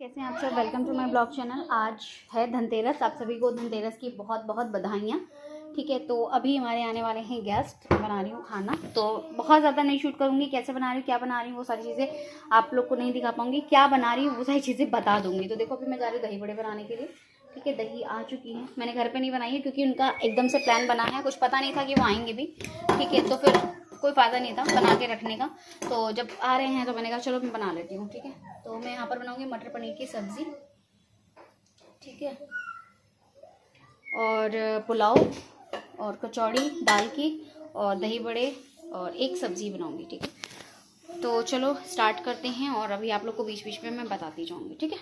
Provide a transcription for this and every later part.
कैसे हैं आप सब। Welcome to my blog channel. आज है धनतेरस। आप सभी को धनतेरस की बहुत बहुत बधाइयाँ। ठीक है, तो अभी हमारे आने वाले हैं गेस्ट। बना रही हूँ खाना, तो बहुत ज़्यादा नहीं शूट करूँगी। कैसे बना रही हूँ, क्या बना रही हूँ, वो सारी चीज़ें आप लोग को नहीं दिखा पाऊँगी। क्या बना रही हूँ वो सारी चीज़ें बता दूँगी। तो देखो, अभी मैं जा रही हूँ दही बड़े बनाने के लिए। ठीक है, दही आ चुकी है। मैंने घर पर नहीं बनाई है क्योंकि उनका एकदम से प्लान बना है, कुछ पता नहीं था कि वो आएंगे भी। ठीक है, तो फिर कोई फ़ायदा नहीं था बना के रखने का। तो जब आ रहे हैं तो मैंने कहा चलो मैं बना लेती हूँ। ठीक है, तो मैं यहाँ पर बनाऊँगी मटर पनीर की सब्ज़ी। ठीक है, और पुलाव और कचौड़ी दाल की और दही बड़े और एक सब्ज़ी बनाऊँगी। ठीक है, तो चलो स्टार्ट करते हैं और अभी आप लोग को बीच बीच में मैं बताती जाऊँगी। ठीक है।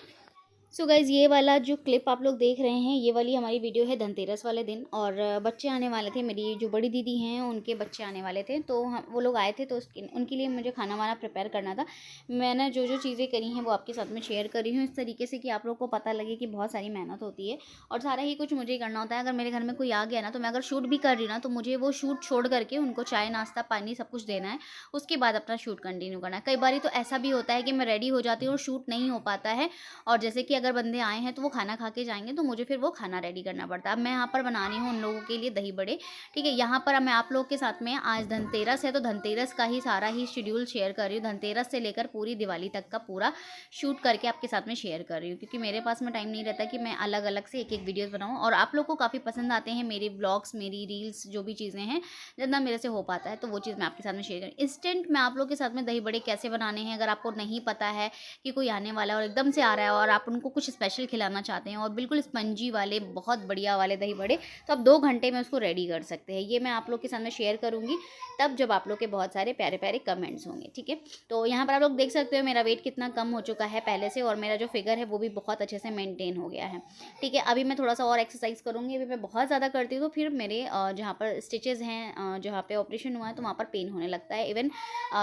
सो गाइज़, ये वाला जो क्लिप आप लोग देख रहे हैं, ये वाली हमारी वीडियो है धनतेरस वाले दिन। और बच्चे आने वाले थे, मेरी जो बड़ी दीदी हैं उनके बच्चे आने वाले थे, तो हम वो लोग आए थे, तो उनके लिए मुझे खाना वाना प्रिपेयर करना था। मैंने जो जो चीज़ें करी हैं वो आपके साथ में शेयर करी हूँ, इस तरीके से कि आप लोग को पता लगे कि बहुत सारी मेहनत होती है और सारा ही कुछ मुझे ही करना होता है। अगर मेरे घर में कोई आ गया ना, तो मैं अगर शूट भी कर रही ना, तो मुझे वो शूट छोड़ करके उनको चाय नाश्ता पानी सब कुछ देना है, उसके बाद अपना शूट कंटिन्यू करना है। कई बार तो ऐसा भी होता है कि मैं रेडी हो जाती हूँ और शूट नहीं हो पाता है, और जैसे कि अगर बंदे आए हैं तो वो खाना खा के जाएंगे, तो मुझे फिर वो खाना रेडी करना पड़ता है। अब मैं यहाँ पर बना रही हूँ उन लोगों के लिए दही बड़े। ठीक है, यहाँ पर मैं आप लोगों के साथ में, आज धनतेरस है तो धनतेरस का ही सारा ही शेड्यूल शेयर कर रही हूँ। धनतेरस से लेकर पूरी दिवाली तक का पूरा शूट करके आपके साथ में शेयर कर रही हूँ, क्योंकि मेरे पास में टाइम नहीं रहता कि मैं अलग अलग से एक एक वीडियोज़ बनाऊँ। और आप लोग को काफ़ी पसंद आते हैं मेरे ब्लॉग्स, मेरी रील्स, जो भी चीज़ें हैं, जितना मेरे से हो पाता है तो वो चीज़ मैं आपके साथ में शेयर करूँ। इंस्टेंट मैं आप लोग के साथ में दही बड़े कैसे बनाने हैं, अगर आपको नहीं पता है कि कोई आने वाला है और एकदम से आ रहा है और आप उनको कुछ स्पेशल खिलाना चाहते हैं और बिल्कुल स्पंजी वाले बहुत बढ़िया वाले दही बड़े, तो आप 2 घंटे में उसको रेडी कर सकते हैं। ये मैं आप लोग के सामने शेयर करूँगी तब जब आप लोग के बहुत सारे प्यारे प्यारे कमेंट्स होंगे। ठीक है, तो यहाँ पर आप लोग देख सकते हो मेरा वेट कितना कम हो चुका है पहले से, और मेरा जो फिगर है वो भी बहुत अच्छे से मेंटेन हो गया है। ठीक है, अभी मैं थोड़ा सा और एक्सरसाइज करूँगी। अभी मैं बहुत ज़्यादा करती हूँ तो फिर मेरे जहाँ पर स्टिचेज़ हैं, जहाँ पर ऑपरेशन हुआ है, तो वहाँ पर पेन होने लगता है। इवन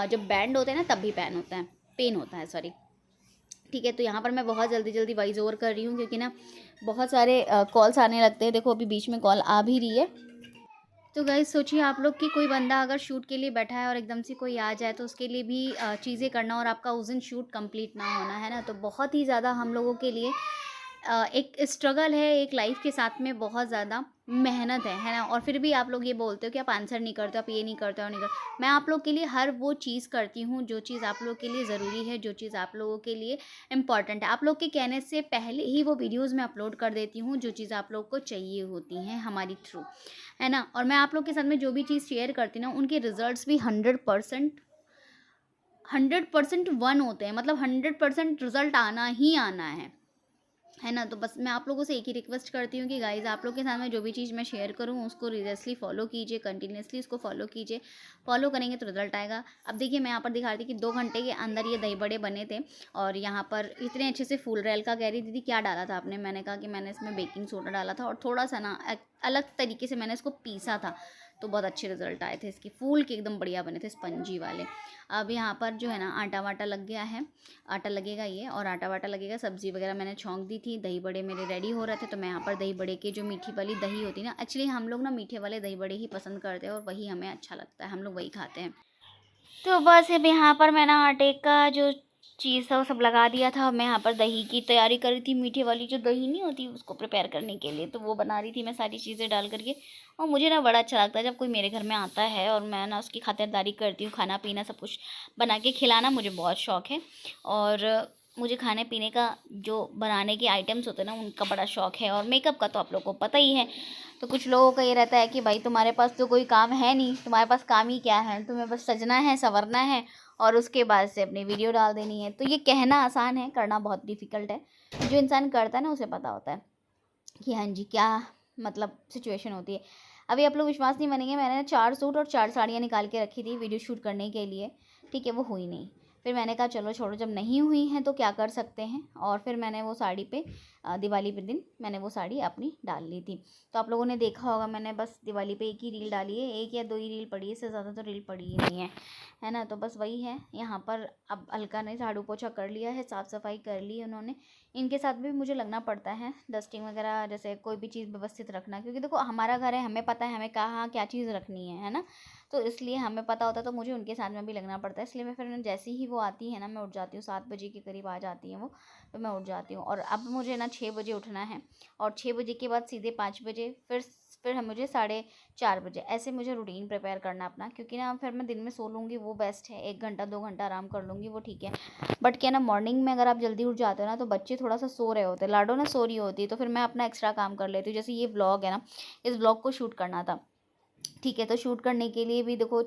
जब बैंड होते हैं ना तब भी पेन होता है, सॉरी। ठीक है, तो यहाँ पर मैं बहुत जल्दी जल्दी वॉइस ओवर कर रही हूँ क्योंकि ना बहुत सारे कॉल्स आने लगते हैं। देखो अभी बीच में कॉल आ भी रही है। तो गाइस, सोचिए आप लोग कि कोई बंदा अगर शूट के लिए बैठा है और एकदम से कोई आ जाए, तो उसके लिए भी चीज़ें करना और आपका उस दिन शूट कंप्लीट ना होना, है ना, तो बहुत ही ज़्यादा हम लोगों के लिए एक स्ट्रगल है, एक लाइफ के साथ में बहुत ज़्यादा मेहनत है ना। और फिर भी आप लोग ये बोलते हो कि आप आंसर नहीं करते, आप ये नहीं करते हो, नहीं करते। मैं आप लोग के लिए हर वो चीज़ करती हूँ जो चीज़ आप लोग के लिए ज़रूरी है, जो चीज़ आप लोगों के लिए इम्पॉर्टेंट है। आप लोग के कहने से पहले ही वो वीडियोज़ मैं अपलोड कर देती हूँ जो चीज़ आप लोग को चाहिए होती हैं हमारी थ्रू, है ना। और मैं आप लोग के साथ में जो भी चीज़ शेयर करती हूँ ना, उनके रिजल्ट्स भी 100% वन होते हैं, मतलब 100% रिजल्ट आना ही आना है ना। तो बस मैं आप लोगों से एक ही रिक्वेस्ट करती हूँ कि गाइज़, आप लोग के सामने जो भी चीज़ मैं शेयर करूँ उसको रिलीजियसली फॉलो कीजिए, कंटिन्यूसली उसको फॉलो कीजिए। फॉलो करेंगे तो रिजल्ट आएगा। अब देखिए, मैं यहाँ पर दिखा रही थी कि 2 घंटे के अंदर ये दही बड़े बने थे, और यहाँ पर इतने अच्छे से फूल रहे। अलका कह रही दीदी क्या डाला था आपने, मैंने कहा कि मैंने इसमें बेकिंग सोडा डाला था और थोड़ा सा ना अलग तरीके से मैंने इसको पीसा था, तो बहुत अच्छे रिजल्ट आए थे इसके। फूल के एकदम बढ़िया बने थे, स्पंजी वाले। अब यहाँ पर जो है ना आटा वाटा लग गया है, आटा लगेगा ये, और आटा वाटा लगेगा। सब्ज़ी वगैरह मैंने छौंक दी थी, दही बड़े मेरे रेडी हो रहे थे, तो मैं यहाँ पर दही बड़े के जो मीठी वाली दही होती है ना, एक्चुअली हम लोग ना मीठे वाले दही बड़े ही पसंद करते हैं और वही हमें अच्छा लगता है, हम लोग वही खाते हैं। तो बस अब यहाँ पर मैंने आटे का जो चीज़ था वो सब लगा दिया था। मैं यहाँ पर दही की तैयारी कर रही थी, मीठे वाली जो दही नहीं होती उसको प्रिपेयर करने के लिए, तो वो बना रही थी मैं सारी चीज़ें डाल करके। और मुझे ना बड़ा अच्छा लगता है जब कोई मेरे घर में आता है और मैं ना उसकी खातिरदारी करती हूँ, खाना पीना सब कुछ बना के खिलाना मुझे बहुत शौक़ है। और मुझे खाने पीने का जो बनाने के आइटम्स होते हैं ना उनका बड़ा शौक़ है। और मेकअप का तो आप लोगों को पता ही है। तो कुछ लोगों का ये रहता है कि भाई तुम्हारे पास तो कोई काम है नहीं, तुम्हारे पास काम ही क्या है, तुम्हें बस सजना है, संवरना है और उसके बाद से अपनी वीडियो डाल देनी है। तो ये कहना आसान है, करना बहुत डिफ़िकल्ट है। जो इंसान करता है ना उसे पता होता है कि हाँ जी क्या मतलब सिचुएशन होती है। अभी आप लोग विश्वास नहीं मानेंगे, मैंने 4 सूट और 4 साड़ियाँ निकाल के रखी थी वीडियो शूट करने के लिए। ठीक है, वो हुई नहीं। फिर मैंने कहा चलो छोड़ो, जब नहीं हुई हैं तो क्या कर सकते हैं। और फिर मैंने वो साड़ी पे दिवाली पे दिन मैंने वो साड़ी अपनी डाल ली थी। तो आप लोगों ने देखा होगा, मैंने बस दिवाली पे एक ही रील डाली है, 1 या 2 ही रील पड़ी है, इससे ज़्यादा तो रील पड़ी ही नहीं है ना। तो बस वही है। यहाँ पर अब अलका ने झाड़ू पोछा कर लिया है, साफ़ सफाई कर ली है उन्होंने। इनके साथ भी मुझे लगना पड़ता है, डस्टिंग वगैरह, जैसे कोई भी चीज़ व्यवस्थित रखना, क्योंकि देखो हमारा घर है, हमें पता है हमें कहाँ क्या चीज़ रखनी है ना। तो इसलिए हमें पता होता है, तो मुझे उनके साथ में भी लगना पड़ता है। इसलिए मैं फिर जैसे ही वो आती है ना, मैं उठ जाती हूँ, 7 बजे के करीब आ जाती हैं वो, तो मैं उठ जाती हूँ। और अब मुझे ना 6 बजे उठना है, और 6 बजे के बाद सीधे 5 बजे, फिर हम मुझे 4:30 बजे, ऐसे मुझे रूटीन प्रिपेयर करना अपना, क्योंकि ना फिर मैं दिन में सो लूँगी वो बेस्ट है, 1 घंटा 2 घंटा आराम कर लूँगी वो ठीक है। बट क्या ना, मॉर्निंग में अगर आप जल्दी उठ जाते हो ना, तो बच्चे थोड़ा सा सो रहे होते हैं, लाडो ना सो रही होती है, तो फिर मैं अपना एक्स्ट्रा काम कर लेती हूँ। जैसे ये ब्लॉग है ना, इस ब्लॉग को शूट करना था, ठीक है, तो शूट करने के लिए भी देखो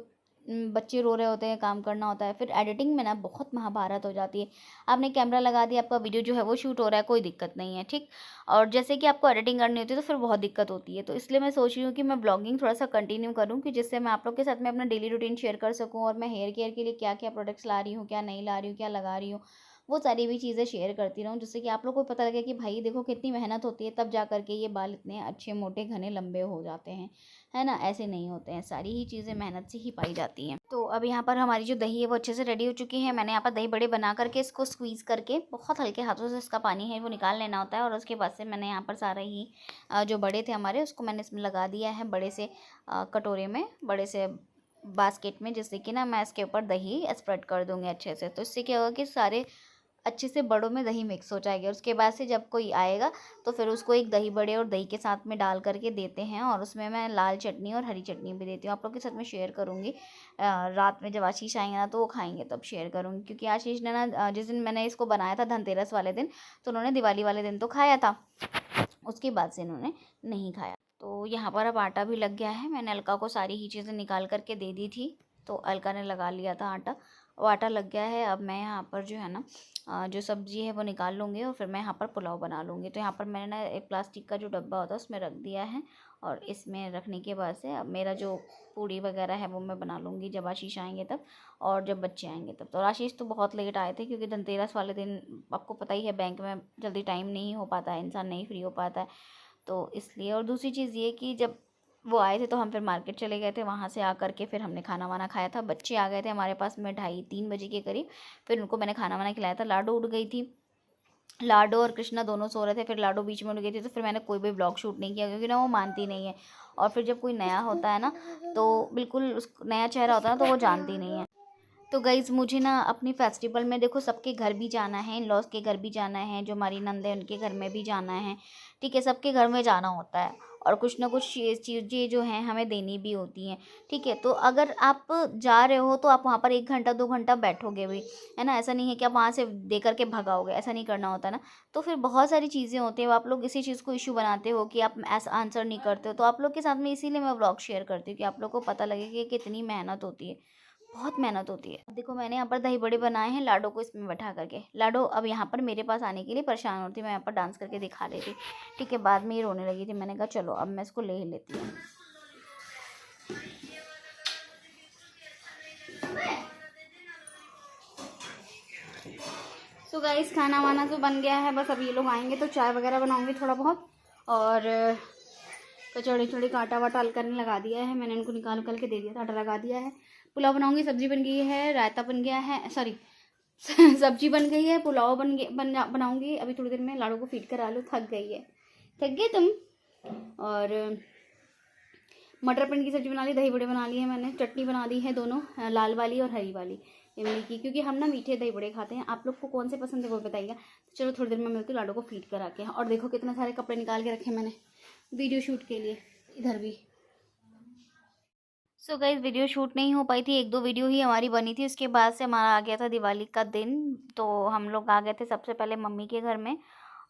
बच्चे रो रहे होते हैं, काम करना होता है, फिर एडिटिंग में ना बहुत महाभारत हो जाती है। आपने कैमरा लगा दिया, आपका वीडियो जो है वो शूट हो रहा है, कोई दिक्कत नहीं है, ठीक। और जैसे कि आपको एडिटिंग करनी होती है, तो फिर बहुत दिक्कत होती है। तो इसलिए मैं सोच रही हूँ कि मैं ब्लॉगिंग थोड़ा सा कंटिन्यू करूँ, कि जिससे मैं आप लोग के साथ में अपना डेली रूटीन शेयर कर सकूँ, और मैं हेयर केयर के लिए क्या क्या प्रोडक्ट्स ला रही हूँ, क्या नहीं ला रही हूँ, क्या लगा रही हूँ, वो सारी भी चीज़ें शेयर करती रहूँ, जिससे कि आप लोग को पता लगे कि भाई देखो कितनी मेहनत होती है, तब जा करके ये बाल इतने अच्छे मोटे घने लंबे हो जाते हैं, है ना। ऐसे नहीं होते हैं, सारी ही चीज़ें मेहनत से ही पाई जाती हैं। तो अब यहाँ पर हमारी जो दही है वो अच्छे से रेडी हो चुकी है। मैंने यहाँ पर दही बड़े बना करके इसको स्क्वीज़ करके बहुत हल्के हाथों से इसका पानी है वो निकाल लेना होता है। और उसके बाद से मैंने यहाँ पर सारे ही जो बड़े थे हमारे, उसको मैंने इसमें लगा दिया है बड़े से कटोरे में, बड़े से बास्केट में, जिससे कि ना मैं इसके ऊपर दही स्प्रेड कर दूँगी अच्छे से। तो इससे क्या होगा कि सारे अच्छे से बड़ों में दही मिक्स हो जाएगी। और उसके बाद से जब कोई आएगा तो फिर उसको एक दही बड़े और दही के साथ में डाल करके देते हैं, और उसमें मैं लाल चटनी और हरी चटनी भी देती हूँ। आप लोग के साथ में शेयर करूँगी रात में जब आशीष आएंगे ना, तो वो खाएंगे तब शेयर करूँगी, क्योंकि आशीष ने ना जिस दिन मैंने इसको बनाया था धनतेरस वाले दिन, तो उन्होंने दिवाली वाले दिन तो खाया था, उसके बाद से इन्होंने नहीं खाया। तो यहाँ पर अब आटा भी लग गया है। मैंने अलका को सारी ही चीज़ें निकाल करके दे दी थी, तो अलका ने लगा लिया था आटा, वो आटा लग गया है। अब मैं यहाँ पर जो है ना जो सब्ज़ी है वो निकाल लूँगी, और फिर मैं यहाँ पर पुलाव बना लूँगी। तो यहाँ पर मैंने ना एक प्लास्टिक का जो डब्बा होता है उसमें रख दिया है, और इसमें रखने के बाद से अब मेरा जो पूड़ी वगैरह है वो मैं बना लूँगी जब आशीष आएंगे तब, और जब बच्चे आएंगे तब। तो आशीष तो बहुत लेट आए थे, क्योंकि धनतेरस वाले दिन आपको पता ही है बैंक में जल्दी टाइम नहीं हो पाता है, इंसान नहीं फ्री हो पाता है, तो इसलिए। और दूसरी चीज़ ये कि जब वो आए थे तो हम फिर मार्केट चले गए थे, वहाँ से आकर के फिर हमने खाना वाना खाया था। बच्चे आ गए थे हमारे पास में 2:30-3 बजे के करीब, फिर उनको मैंने खाना वाना खिलाया था। लाडो उठ गई थी, लाडो और कृष्णा दोनों सो रहे थे, फिर लाडो बीच में उठ गई थी, तो फिर मैंने कोई भी ब्लॉग शूट नहीं किया, क्योंकि ना वो मानती नहीं है। और फिर जब कोई नया होता है ना, तो बिल्कुल उस नया चेहरा होता है ना, तो वो जानती नहीं है। तो गाइज़ मुझे ना अपनी फेस्टिवल में देखो सबके घर भी जाना है, इन लॉज के घर भी जाना है, जो हमारी नंद है उनके घर में भी जाना है, ठीक है, सबके घर में जाना होता है, और कुछ ना कुछ चीज़ें जो हैं हमें देनी भी होती हैं, ठीक है। तो अगर आप जा रहे हो तो आप वहाँ पर 1 घंटा 2 घंटा बैठोगे भी, है ना, ऐसा नहीं है कि आप वहाँ से दे करके भगाओगे, ऐसा नहीं करना होता ना। तो फिर बहुत सारी चीज़ें होती हैं, आप लोग इसी चीज़ को इशू बनाते हो कि आप ऐसा आंसर नहीं करते हो। तो आप लोग के साथ में इसीलिए मैं व्लॉग शेयर करती हूँ, कि आप लोग को पता लगे कि कितनी मेहनत होती है, बहुत मेहनत होती है। देखो मैंने यहाँ पर दही बड़े बनाए हैं लाडो को इसमें बैठा करके। लाडो अब यहाँ पर मेरे पास आने के लिए परेशान होती, मैं यहाँ पर डांस करके दिखा रही थी, ठीक है। बाद में ये रोने लगी थी, मैंने कहा चलो अब मैं इसको ले ही लेती हूँ। सो गाइस खाना वाना तो बन गया है, बस अब ये लोग आएंगे तो चाय वगैरह बनाऊंगी थोड़ा बहुत, और कचौड़ी चौड़ी का आटा वाटा करने लगा दिया है मैंने, उनको निकाल के दे दिया था, आटा लगा दिया है। पुलाव बनाऊंगी, सब्जी बन गई है, रायता बन गया है, सॉरी सब्जी बन गई है, पुलाव बनाऊंगी अभी थोड़ी देर में। लाड़ू को फीड करा लो, थक गई है, थक गए तुम। और मटर पनीर की सब्जी बना ली, दही बड़े बना लिए हैं मैंने, चटनी बना दी है दोनों, लाल वाली और हरी वाली इमली की, क्योंकि हम ना मीठे दही बड़े खाते हैं। आप लोग को कौन से पसंद है वो बताइएगा। चलो थोड़ी देर में मिलती हूँ, लाडो को फीड करा के। और देखो कितने सारे कपड़े निकाल के रखे मैंने वीडियो शूट के लिए, इधर भी। सो गाइस वीडियो शूट नहीं हो पाई थी, 1-2 वीडियो ही हमारी बनी थी। उसके बाद से हमारा आ गया था दिवाली का दिन, तो हम लोग आ गए थे सबसे पहले मम्मी के घर में।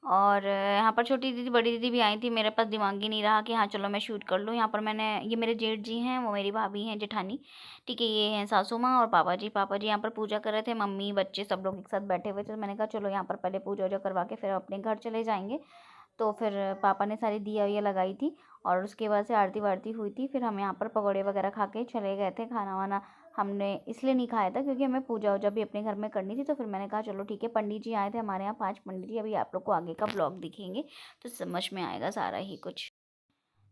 और यहाँ पर छोटी दीदी बड़ी दीदी भी आई थी, मेरे पास दिमाग ही नहीं रहा कि हाँ चलो मैं शूट कर लूँ। यहाँ पर मैंने, ये मेरे जेठ जी हैं, वो मेरी भाभी हैं जेठानी, ठीक है, ये हैं सासू माँ और पापा जी यहाँ पर पूजा कर रहे थे, मम्मी बच्चे सब लोग एक साथ बैठे हुए थे। तो मैंने कहा चलो यहाँ पर पहले पूजा वूजा करवा के फिर अपने घर चले जाएंगे। तो फिर पापा ने सारी दिया विया लगाई थी, और उसके बाद से आरती वारती हुई थी। फिर हम यहाँ पर पकौड़े वगैरह खा के चले गए थे। खाना वाना हमने इसलिए नहीं खाया था क्योंकि हमें पूजा वूजा भी अपने घर में करनी थी। तो फिर मैंने कहा चलो ठीक है, पंडित जी आए थे हमारे यहाँ, 5 पंडित जी, अभी आप लोग को आगे का ब्लॉग दिखेंगे तो समझ में आएगा सारा ही कुछ।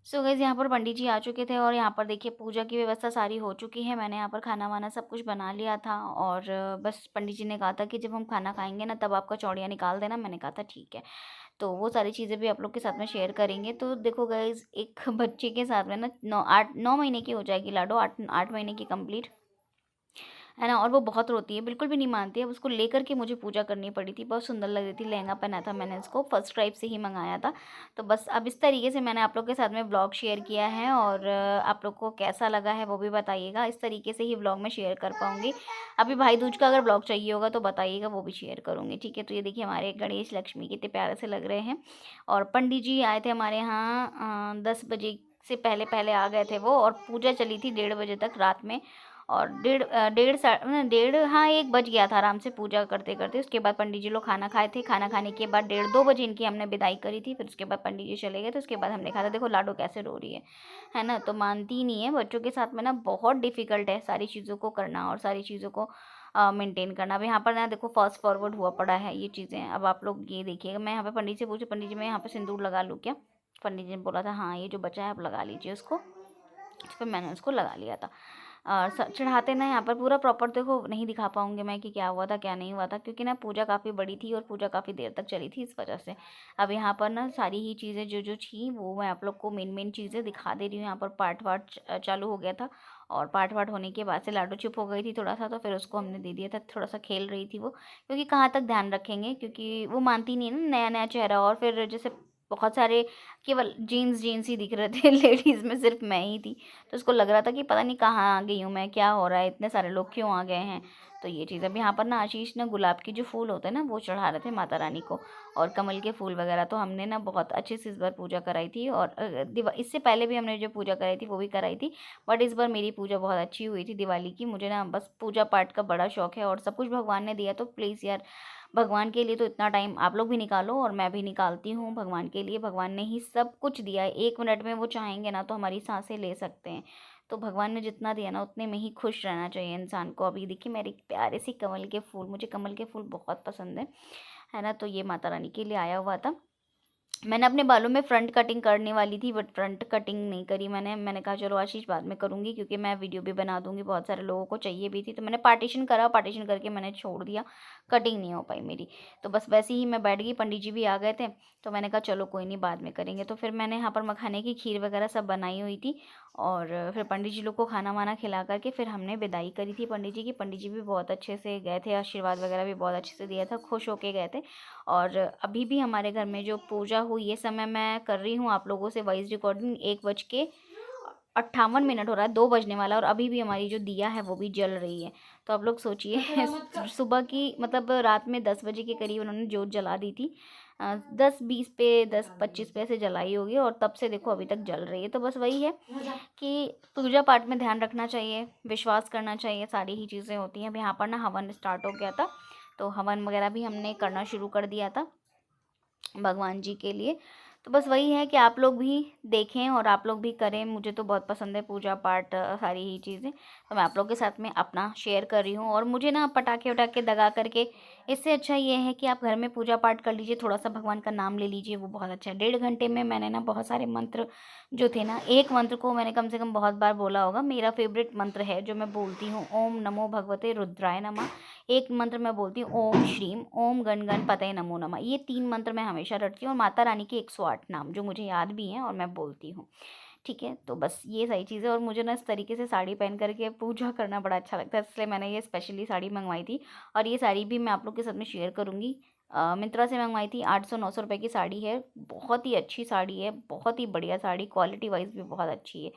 सो गाइस यहाँ पर पंडित जी आ चुके थे, और यहाँ पर देखिए पूजा की व्यवस्था सारी हो चुकी है। मैंने यहाँ पर खाना वाना सब कुछ बना लिया था, और बस पंडित जी ने कहा था कि जब हम खाना खाएंगे ना तब आप कचौड़ियाँ निकाल देना। मैंने कहा था ठीक है। तो वो सारी चीज़ें भी आप लोग के साथ में शेयर करेंगे। तो देखो गाइज़, एक बच्चे के साथ में ना 9 महीने की हो जाएगी लाडो, 8 महीने की कंप्लीट, है ना। और वो बहुत रोती है, बिल्कुल भी नहीं मानती है। अब उसको लेकर के मुझे पूजा करनी पड़ी थी, बहुत सुंदर लग रही थी। लहंगा पहना था मैंने इसको, फर्स्ट क्राइब से ही मंगाया था। तो बस अब इस तरीके से मैंने आप लोग के साथ में व्लॉग शेयर किया है, और आप लोग को कैसा लगा है वो भी बताइएगा। इस तरीके से ही व्लॉग में शेयर कर पाऊँगी। अभी भाई दूज का अगर व्लॉग चाहिए होगा तो बताइएगा, वो भी शेयर करूँगी, ठीक है। तो ये देखिए हमारे गणेश लक्ष्मी कितने प्यारे से लग रहे हैं। और पंडित जी आए थे हमारे यहाँ 10 बजे से पहले पहले आ गए थे वो, और पूजा चली थी 1:30 बजे तक रात में। और डेढ़, हाँ 1 बज गया था आराम से पूजा करते करते। उसके बाद पंडित जी लोग खाना खाए थे, खाना खाने के बाद 1:30-2 बजे इनकी हमने विदाई करी थी। फिर उसके बाद पंडित जी चले गए, तो उसके बाद हमने कहा था देखो लाडो कैसे रो रही है ना। तो मानती ही नहीं है। बच्चों के साथ में ना बहुत डिफ़िकल्ट है सारी चीज़ों को करना, और सारी चीज़ों को मेंटेन करना। अब यहाँ पर ना देखो फास्ट फॉरवर्ड हुआ पड़ा है ये चीज़ें। अब आप लोग ये देखिएगा, मैं यहाँ पे पंडित से पूछा, पंडित जी मैं यहाँ पे सिंदूर लगा लूँ क्या? पंडित जी ने बोला था हाँ ये जो बचा है आप लगा लीजिए उसको। फिर मैंने उसको लगा लिया था। और चढ़ाते ना यहाँ पर पूरा प्रॉपर देखो नहीं दिखा पाऊँगी मैं कि क्या हुआ था क्या नहीं हुआ था, क्योंकि ना पूजा काफ़ी बड़ी थी और पूजा काफ़ी देर तक चली थी, इस वजह से। अब यहाँ पर ना सारी ही चीज़ें जो जो थी वो मैं आप लोग को मेन चीज़ें दिखा दे रही हूँ। यहाँ पर पाठ वाठ चालू हो गया था, और पाठ वाठ होने के बाद से लाडो चुप हो गई थी थोड़ा सा, तो फिर उसको हमने दे दिया था। थोड़ा सा खेल रही थी वो, क्योंकि कहाँ तक ध्यान रखेंगे, क्योंकि वो मानती नहीं है ना, नया नया चेहरा। और फिर जैसे बहुत सारे केवल जीन्स ही दिख रहे थे लेडीज़ में सिर्फ मैं ही थी। तो उसको लग रहा था कि पता नहीं कहाँ आ गई हूँ मैं, क्या हो रहा है, इतने सारे लोग क्यों आ गए हैं। तो ये चीज़। अब यहाँ पर ना आशीष ना गुलाब के जो फूल होते हैं ना वो चढ़ा रहे थे माता रानी को, और कमल के फूल वगैरह। तो हमने ना बहुत अच्छे से इस बार पूजा कराई थी, और इससे पहले भी हमने जो पूजा कराई थी वो भी कराई थी, बट इस बार मेरी पूजा बहुत अच्छी हुई थी दिवाली की। मुझे ना बस पूजा पाठ का बड़ा शौक है, और सब कुछ भगवान ने दिया, तो प्लीज़ यार भगवान के लिए तो इतना टाइम आप लोग भी निकालो, और मैं भी निकालती हूँ भगवान के लिए। भगवान ने ही सब कुछ दिया है, 1 मिनट में वो चाहेंगे ना तो हमारी सांसें ले सकते हैं। तो भगवान ने जितना दिया ना उतने में ही खुश रहना चाहिए इंसान को। अभी देखिए मेरे प्यारे से कमल के फूल, मुझे कमल के फूल बहुत पसंद है ना। तो ये माता रानी के लिए आया हुआ था। मैंने अपने बालों में फ्रंट कटिंग करने वाली थी, बट फ्रंट कटिंग नहीं करी मैंने कहा चलो आशीष बाद में करूँगी, क्योंकि मैं वीडियो भी बना दूँगी, बहुत सारे लोगों को चाहिए भी थी। तो मैंने पार्टीशन करा, पार्टीशन करके मैंने छोड़ दिया, कटिंग नहीं हो पाई मेरी। तो बस वैसे ही मैं बैठ गई, पंडित जी भी आ गए थे, तो मैंने कहा चलो कोई नहीं बाद में करेंगे। तो फिर मैंने यहाँ पर मखाने की खीर वगैरह सब बनाई हुई थी, और फिर पंडित जी लोग को खाना वाना खिला करके फिर हमने विदाई करी थी पंडित जी की। पंडित जी भी बहुत अच्छे से गए थे, आशीर्वाद वगैरह भी बहुत अच्छे से दिया था, खुश होके गए थे। और अभी भी हमारे घर में जो पूजा हुई, ये समय मैं कर रही हूँ आप लोगों से वॉइस रिकॉर्डिंग, 1:58 हो रहा है, 2 बजने वाला है, और अभी भी हमारी जो दिया है वो भी जल रही है। तो आप लोग सोचिए सुबह की मतलब रात में 10 बजे के करीब उन्होंने जोत जला दी थी। 10:20 पे 10:25 पे ऐसे जलाई होगी, और तब से देखो अभी तक जल रही है। तो बस वही है कि पूजा पाठ में ध्यान रखना चाहिए, विश्वास करना चाहिए, सारी ही चीज़ें होती हैं। अब यहाँ पर ना हवन स्टार्ट हो गया था, तो हवन वगैरह भी हमने करना शुरू कर दिया था भगवान जी के लिए। तो बस वही है कि आप लोग भी देखें और आप लोग भी करें। मुझे तो बहुत पसंद है पूजा पाठ, सारी ही चीज़ें, तो मैं आप लोग के साथ में अपना शेयर कर रही हूँ। और मुझे ना पटाखे वटाखे दगा करके, इससे अच्छा ये है कि आप घर में पूजा पाठ कर लीजिए, थोड़ा सा भगवान का नाम ले लीजिए, वो बहुत अच्छा है। 1.5 घंटे में मैंने ना बहुत सारे मंत्र जो थे ना, एक मंत्र को मैंने कम से कम बहुत बार बोला होगा। मेरा फेवरेट मंत्र है जो मैं बोलती हूँ, ओम नमो भगवते रुद्राय नमः। एक मंत्र मैं बोलती हूँ ओम श्रीम ओम गण गणपतये नमो नमः। ये 3 मंत्र मैं हमेशा रटती हूँ, और माता रानी के 108 नाम जो मुझे याद भी हैं और मैं बोलती हूँ, ठीक है। तो बस ये सारी चीज़ें। और मुझे ना इस तरीके से साड़ी पहन करके पूजा करना बड़ा अच्छा लगता है, इसलिए मैंने ये स्पेशली साड़ी मंगवाई थी। और ये साड़ी भी मैं आप लोग के साथ में शेयर करूँगी। मिंत्रा से मंगवाई थी, 800-900 रुपये की साड़ी है, बहुत ही अच्छी साड़ी है, बहुत ही बढ़िया साड़ी, क्वालिटी वाइज भी बहुत अच्छी है।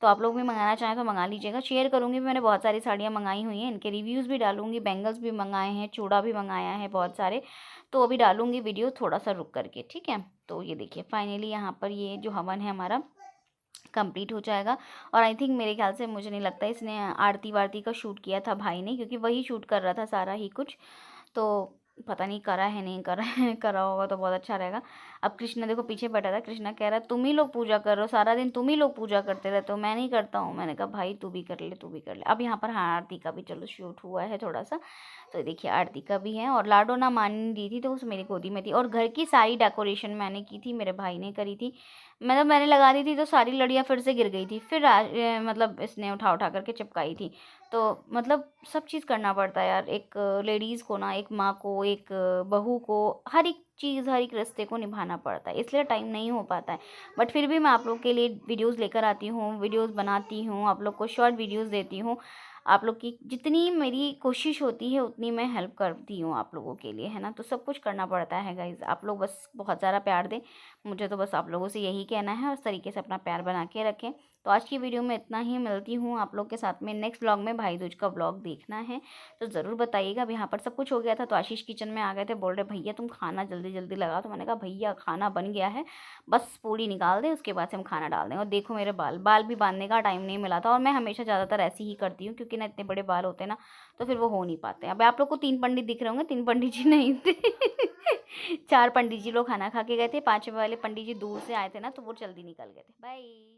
तो आप लोग भी मंगाना चाहें तो मंगा लीजिएगा। शेयर करूँगी भी, मैंने बहुत सारी साड़ियाँ मंगाई हुई हैं, इनके रिव्यूज़ भी डालूँगी। बैंगल्स भी मंगाए हैं, चूड़ा भी मंगाया है बहुत सारे, तो अभी डालूँगी वीडियो थोड़ा सा रुक करके, ठीक है। तो ये देखिए फाइनली यहाँ पर ये जो हवन है हमारा कंप्लीट हो जाएगा। और आई थिंक मेरे ख्याल से, मुझे नहीं लगता इसने आरती वारती का शूट किया था भाई ने, क्योंकि वही शूट कर रहा था सारा ही कुछ। तो पता नहीं करा है नहीं करा है, करा होगा तो बहुत अच्छा रहेगा। अब कृष्णा देखो पीछे बैठा था, कृष्णा कह रहा है तुम ही लोग पूजा कर रहे हो, सारा दिन तुम ही लोग पूजा करते रहते हो, मैं नहीं करता हूँ। मैंने कहा भाई तू भी कर ले, तू भी कर ले। अब यहाँ पर हाँ आरती का भी चलो शूट हुआ है थोड़ा सा, तो देखिए आरती का भी है। और लाडो ना मान नहीं रही थी तो उस मेरी गोदी में थी। और घर की सारी डेकोरेशन मैंने की थी, मेरे भाई ने करी थी। मतलब मैंने लगा दी थी तो सारी लड़ियाँ फिर से गिर गई थी, फिर मतलब इसने उठा उठा करके चिपकाई थी। तो मतलब सब चीज़ करना पड़ता है यार, एक लेडीज़ को ना, एक माँ को, एक बहू को, हर एक चीज़, हर एक रिश्ते को निभाना पड़ता है, इसलिए टाइम नहीं हो पाता है। बट फिर भी मैं आप लोग के लिए वीडियोस लेकर आती हूँ, वीडियोस बनाती हूँ, आप लोग को शॉर्ट वीडियोस देती हूँ। आप लोग की जितनी मेरी कोशिश होती है उतनी मैं हेल्प करती हूँ आप लोगों के लिए, है ना। तो सब कुछ करना पड़ता है गाइज़, आप लोग बस बहुत ज़्यादा प्यार दें मुझे। तो बस आप लोगों से यही कहना है, और इस तरीके से अपना प्यार बना के रखें। तो आज की वीडियो में इतना ही, मिलती हूँ आप लोग के साथ में नेक्स्ट व्लॉग में। भाई दूज का व्लॉग देखना है तो ज़रूर बताइएगा। अब यहाँ पर सब कुछ हो गया था तो आशीष किचन में आ गए थे, बोल रहे भैया तुम खाना जल्दी जल्दी लगाओ। तो मैंने कहा भैया खाना बन गया है, बस पूड़ी निकाल दे, उसके बाद से हम खाना डाल दें। और देखो मेरे बाल बाल भी बांधने का टाइम नहीं मिला था, और मैं हमेशा ज़्यादातर ऐसे ही करती हूँ क्योंकि ना इतने बड़े बाल होते हैं ना तो फिर वो हो नहीं पाते। अब आप लोग को 3 पंडित दिख रहे होंगे, 3 पंडित जी नहीं थे 4 पंडित जी लोग खाना खा के गए थे, 5वें वाले पंडित जी दूर से आए थे ना तो वो जल्दी निकल गए थे। बाय।